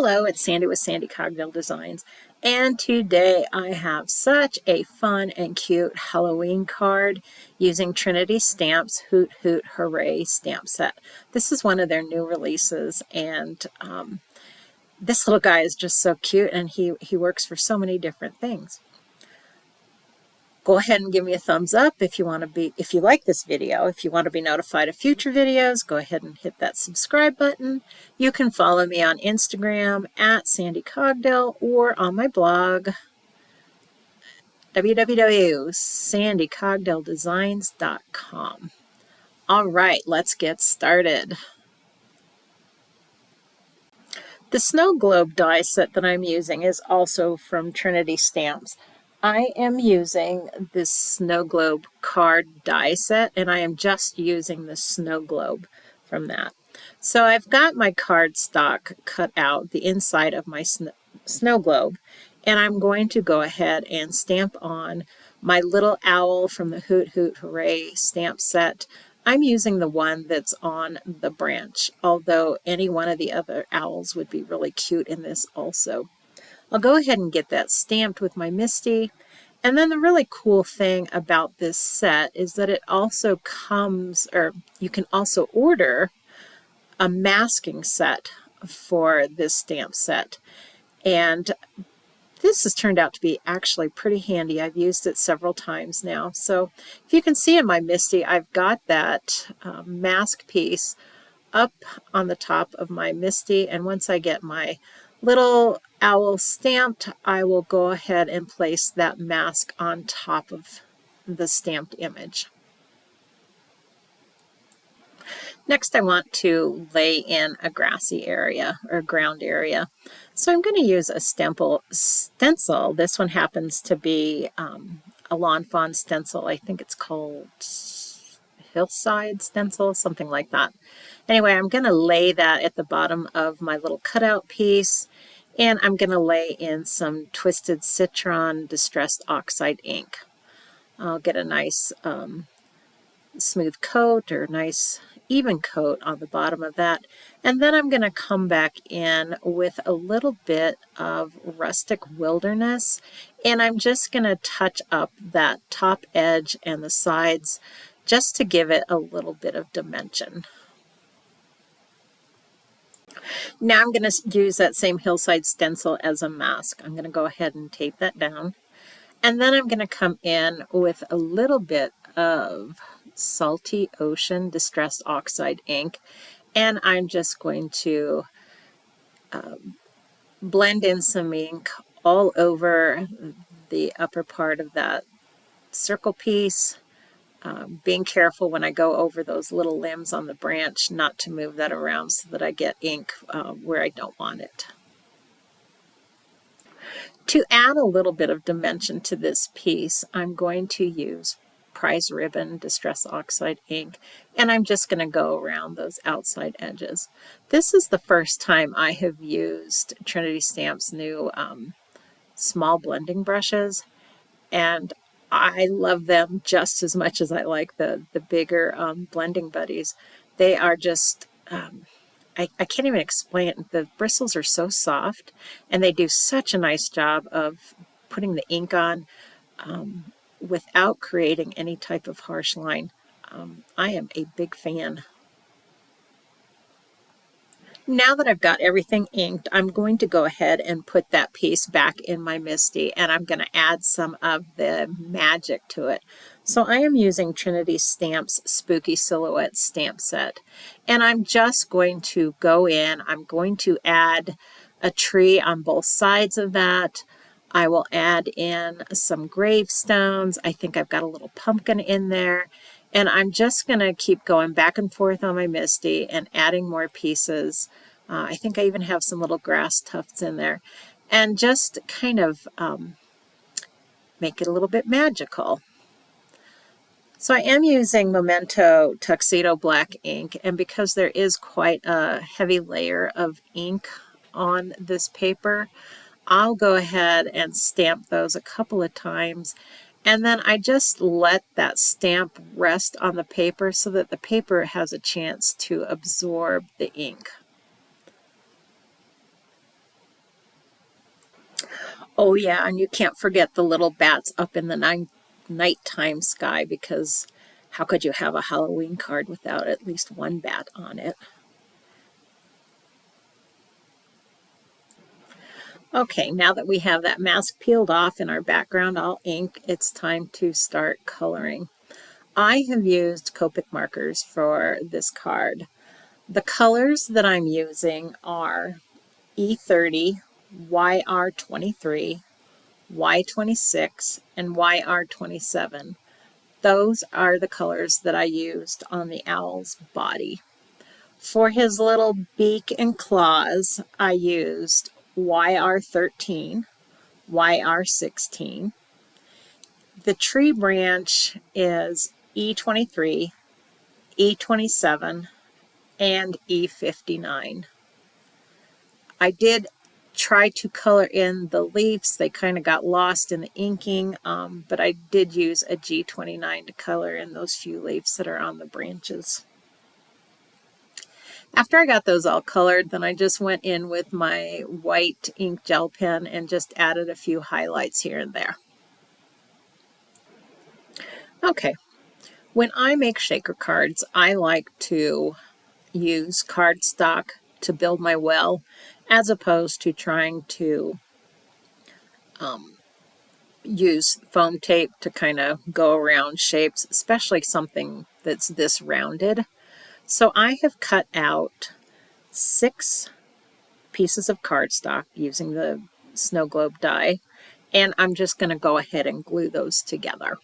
Hello, it's Sandy with Sandy Cogdell Designs, and today I have such a fun and cute Halloween card using Trinity Stamps Hoot Hoot Hooray stamp set. This is one of their new releases, and this little guy is just so cute, and he works for so many different things. Go ahead and give me a thumbs up if you like this video. If you want to be notified of future videos, go ahead and hit that subscribe button. You can follow me on Instagram at Sandy Cogdell or on my blog www.sandycogdelldesigns.com. All right, let's get started. The snow globe die set that I'm using is also from Trinity Stamps. I am using this snow globe card die set, and I am just using the snow globe from that. So I've got my cardstock cut out, the inside of my snow globe, and I'm going to go ahead and stamp on my little owl from the Hoot Hoot Hooray stamp set. I'm using the one that's on the branch, although any one of the other owls would be really cute in this also. I'll go ahead and get that stamped with my Misty. And then the really cool thing about this set is that it also comes, or you can also order a masking set for this stamp set. And this has turned out to be actually pretty handy. I've used it several times now. So if you can see in my Misty, I've got that mask piece up on the top of my Misty, and once I get my little owl stamped, I will go ahead and place that mask on top of the stamped image. Next, I want to lay in a grassy area or ground area. So I'm going to use a stencil. This one happens to be a lawn fawn stencil. I think it's called hillside stencil, something like that. Anyway, I'm going to lay that at the bottom of my little cutout piece, and I'm going to lay in some Twisted Citron Distressed Oxide ink. I'll get a nice smooth coat or nice even coat on the bottom of that, and then I'm going to come back in with a little bit of Rustic Wilderness, and I'm just going to touch up that top edge and the sides just to give it a little bit of dimension. Now I'm going to use that same hillside stencil as a mask. I'm going to go ahead and tape that down. And then I'm going to come in with a little bit of Salty Ocean Distressed Oxide ink. And I'm just going to blend in some ink all over the upper part of that circle piece. Being careful when I go over those little limbs on the branch not to move that around so that I get ink where I don't want it. To add a little bit of dimension to this piece, I'm going to use Prize Ribbon Distress Oxide ink, and I'm just going to go around those outside edges. This is the first time I have used Trinity Stamps' new small blending brushes, and I love them just as much as I like the bigger blending buddies. They are just, I can't even explain it. The bristles are so soft, and they do such a nice job of putting the ink on without creating any type of harsh line. I am a big fan. Now that I've got everything inked, I'm going to go ahead and put that piece back in my Misty, and I'm going to add some of the magic to it. So I am using Trinity Stamps Spooky Silhouette stamp set, and I'm just going to go in. I'm going to add a tree on both sides of that. I will add in some gravestones. I think I've got a little pumpkin in there. And I'm just going to keep going back and forth on my Misty and adding more pieces. I think I even have some little grass tufts in there. And just kind of make it a little bit magical. So I am using Memento Tuxedo Black ink. And because there is quite a heavy layer of ink on this paper, I'll go ahead and stamp those a couple of times. And then I just let that stamp rest on the paper so that the paper has a chance to absorb the ink. Oh yeah, and you can't forget the little bats up in the nighttime sky, because how could you have a Halloween card without at least one bat on it? Okay, now that we have that mask peeled off and our background all ink, it's time to start coloring. I have used Copic markers for this card. The colors that I'm using are E30, YR23, Y26, and YR27. Those are the colors that I used on the owl's body. For his little beak and claws, I used YR13, YR16. The tree branch is E23, E27, and E59. I did try to color in the leaves. They kind of got lost in the inking, but I did use a G29 to color in those few leaves that are on the branches. After I got those all colored, then I just went in with my white ink gel pen and just added a few highlights here and there. Okay, when I make shaker cards, I like to use cardstock to build my well, as opposed to trying to use foam tape to kind of go around shapes, especially something that's this rounded. So I have cut out 6 pieces of cardstock using the snow globe die, and I'm just going to go ahead and glue those together.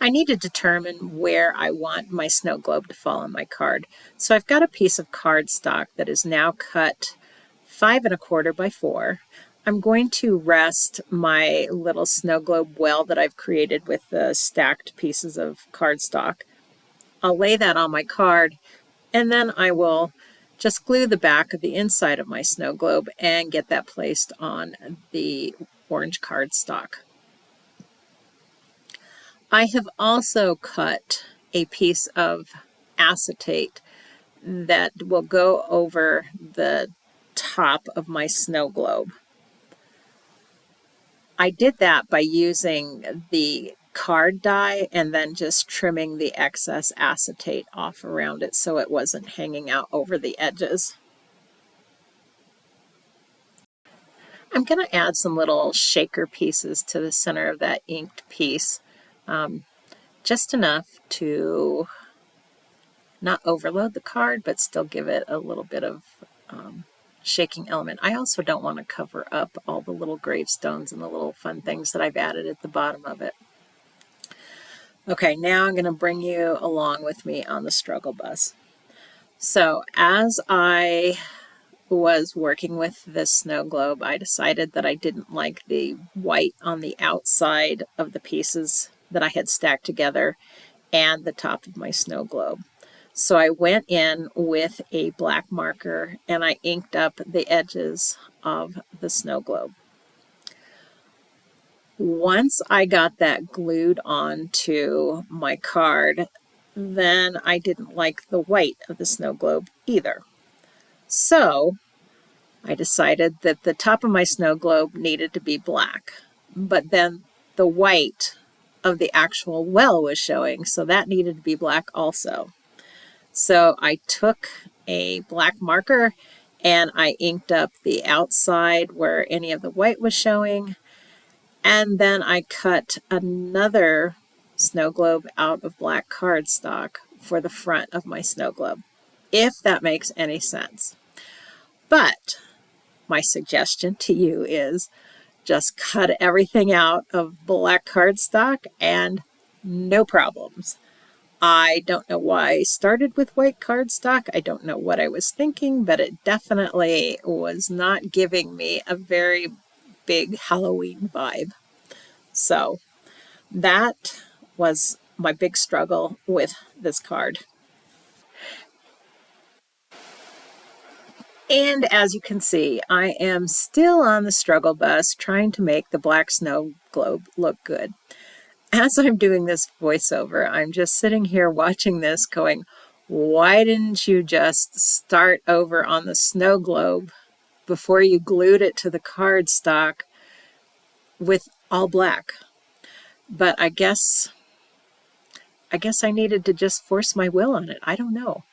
I need to determine where I want my snow globe to fall on my card. So I've got a piece of cardstock that is now cut 5 1/4 by 4. I'm going to rest my little snow globe well that I've created with the stacked pieces of cardstock. I'll lay that on my card, and then I will just glue the back of the inside of my snow globe and get that placed on the orange cardstock. I have also cut a piece of acetate that will go over the top of my snow globe. I did that by using the card die and then just trimming the excess acetate off around it so it wasn't hanging out over the edges. I'm going to add some little shaker pieces to the center of that inked piece, just enough to not overload the card, but still give it a little bit of shaking element. I also don't want to cover up all the little gravestones and the little fun things that I've added at the bottom of it. Okay, now I'm going to bring you along with me on the struggle bus. So as I was working with this snow globe, I decided that I didn't like the white on the outside of the pieces that I had stacked together and the top of my snow globe. So I went in with a black marker and I inked up the edges of the snow globe. Once I got that glued onto my card, then I didn't like the white of the snow globe either. So I decided that the top of my snow globe needed to be black, but then the white of the actual well was showing, so that needed to be black also. So I took a black marker and I inked up the outside where any of the white was showing, and then I cut another snow globe out of black cardstock for the front of my snow globe, if that makes any sense. But my suggestion to you is just cut everything out of black cardstock and no problems. I don't know why I started with white cardstock. I don't know what I was thinking, but it definitely was not giving me a very big Halloween vibe. So that was my big struggle with this card. And as you can see, I am still on the struggle bus trying to make the black snow globe look good. As I'm doing this voiceover, I'm just sitting here watching this going, why didn't you just start over on the snow globe before you glued it to the cardstock with all black. But I guess I needed to just force my will on it. I don't know.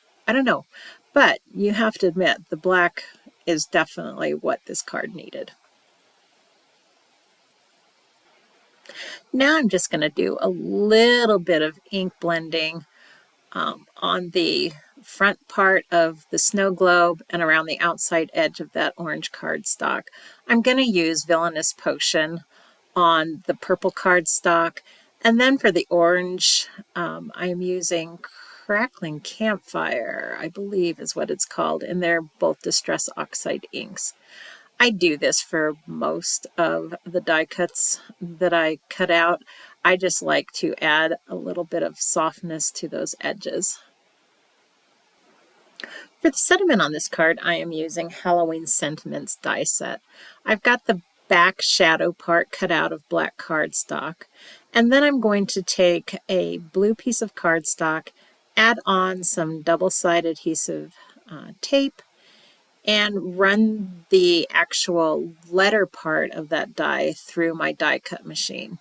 But you have to admit, the black is definitely what this card needed. Now I'm just going to do a little bit of ink blending on the front part of the snow globe and around the outside edge of that orange cardstock. I'm going to use Villainous Potion on the purple cardstock, and then for the orange, I'm using Crackling Campfire, I believe is what it's called, and they're both Distress Oxide inks. I do this for most of the die cuts that I cut out. I just like to add a little bit of softness to those edges. For the sentiment on this card, I am using Halloween Sentiments die set. I've got the back shadow part cut out of black cardstock, and then I'm going to take a blue piece of cardstock, add on some double-sided adhesive tape, and run the actual letter part of that die through my die cut machine.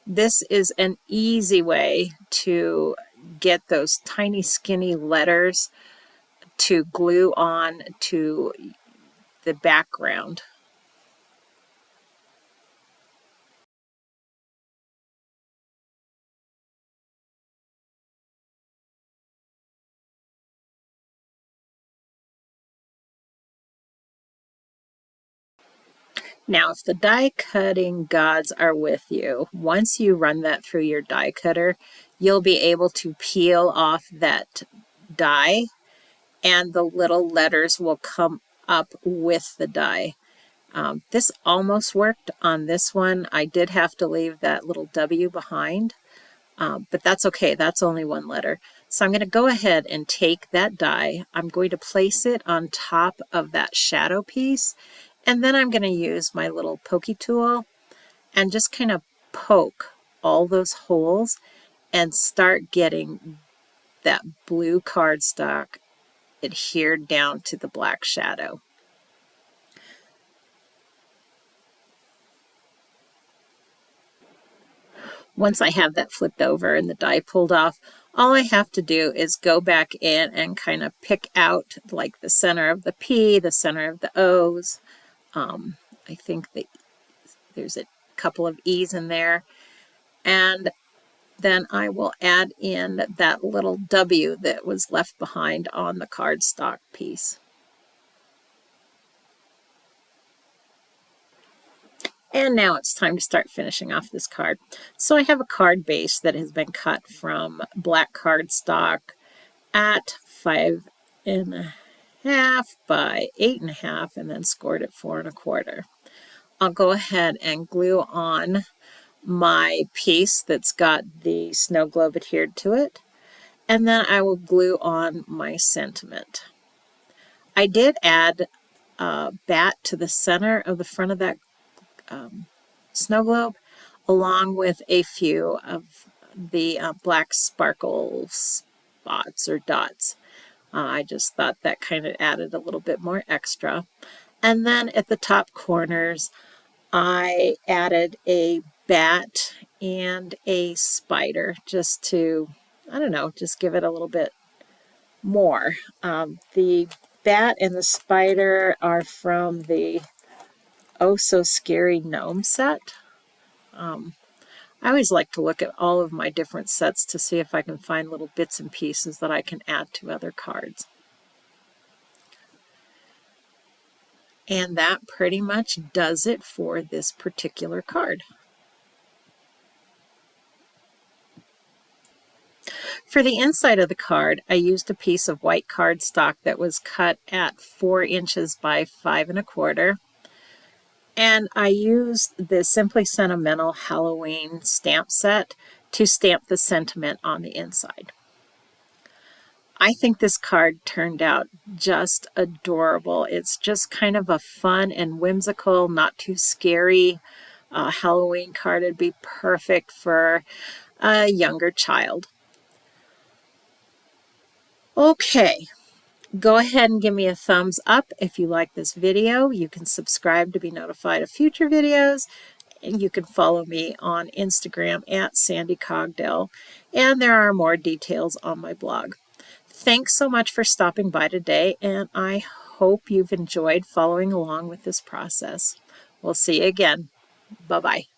This is an easy way to get those tiny skinny letters to glue on to the background. Now, if the die cutting gods are with you, once you run that through your die cutter, you'll be able to peel off that die and the little letters will come up with the die. This almost worked on this one. I did have to leave that little W behind, but that's okay. That's only one letter. So I'm going to go ahead and take that die. I'm going to place it on top of that shadow piece, and then I'm going to use my little pokey tool and just kind of poke all those holes and start getting that blue cardstock adhered down to the black shadow. Once I have that flipped over and the die pulled off, all I have to do is go back in and kind of pick out like the center of the P, the center of the O's. I think that there's a couple of E's in there. And then I will add in that little W that was left behind on the cardstock piece. And now it's time to start finishing off this card. So I have a card base that has been cut from black cardstock at 5.5 by 8.5 and then scored at 4 1/4. I'll go ahead and glue on my piece that's got the snow globe adhered to it, and then I will glue on my sentiment. I did add a bat to the center of the front of that snow globe, along with a few of the black sparkle spots or dots. I just thought that kind of added a little bit more extra. And then at the top corners, I added a bat and a spider just to, I don't know, just give it a little bit more. The bat and the spider are from the So Scary Gnome set. I always like to look at all of my different sets to see if I can find little bits and pieces that I can add to other cards. And that pretty much does it for this particular card. For the inside of the card, I used a piece of white cardstock that was cut at 4 inches by 5 1/4. And I used the Simply Sentimental Halloween stamp set to stamp the sentiment on the inside. I think this card turned out just adorable. It's just kind of a fun and whimsical, not too scary Halloween card. It'd be perfect for a younger child. Okay, Go ahead and give me a thumbs up if you like this video. You can subscribe to be notified of future videos, and you can follow me on Instagram at Sandy Cogdell, and there are more details on my blog. Thanks so much for stopping by today, and I hope you've enjoyed following along with this process. We'll see you again. Bye-bye.